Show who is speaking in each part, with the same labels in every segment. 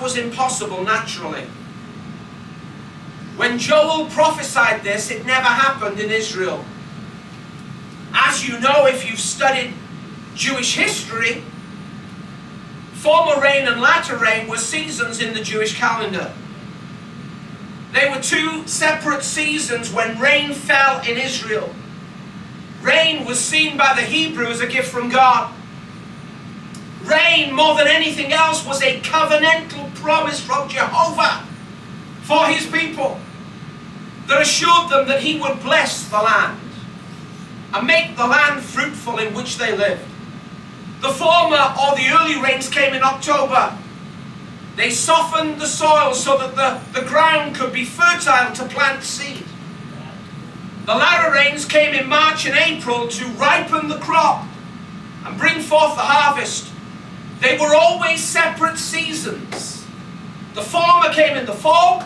Speaker 1: was impossible naturally. When Joel prophesied this, it never happened in Israel. As you know, if you've studied Jewish history, former rain and latter rain were seasons in the Jewish calendar. They were two separate seasons when rain fell in Israel. Rain was seen by the Hebrew as a gift from God. Rain, more than anything else, was a covenantal promise from Jehovah for his people that assured them that he would bless the land and make the land fruitful in which they lived. The former, or the early rains, came in October. They softened the soil so that the ground could be fertile to plant seed. The latter rains came in March and April to ripen the crop and bring forth the harvest. They were always separate seasons. The former came in the fall,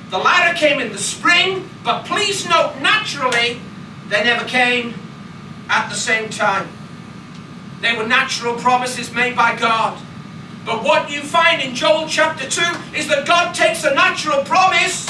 Speaker 1: the latter came in the spring, but please note, naturally, they never came at the same time. They were natural promises made by God. But what you find in Joel chapter 2 is that God takes a natural promise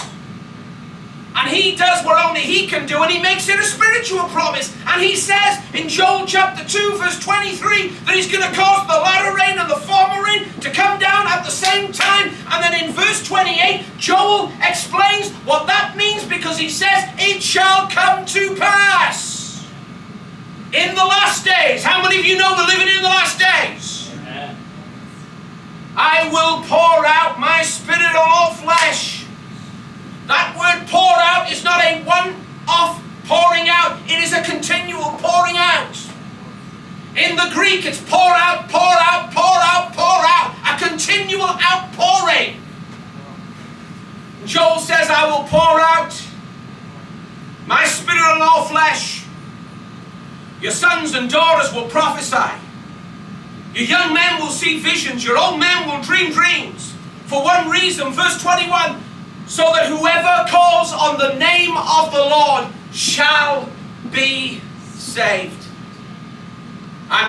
Speaker 1: and he does what only he can do, and he makes it a spiritual promise. And he says in Joel chapter 2 verse 23 that he's going to cause the latter rain and the former rain to come down at the same time. And then in verse 28 Joel explains what that means, because he says it shall come to pass in the last days. How many of you know we're living in the last days? Amen. I will pour out my spirit on all flesh. That word pour out is not a one-off pouring out. It is a continual pouring out. In the Greek, it's pour out, pour out, pour out, pour out. A continual outpouring. Joel says, I will pour out my spirit on all flesh. Your sons and daughters will prophesy. Your young men will see visions. Your old men will dream dreams. For one reason, verse 21, so that whoever calls on the name of the Lord shall be saved.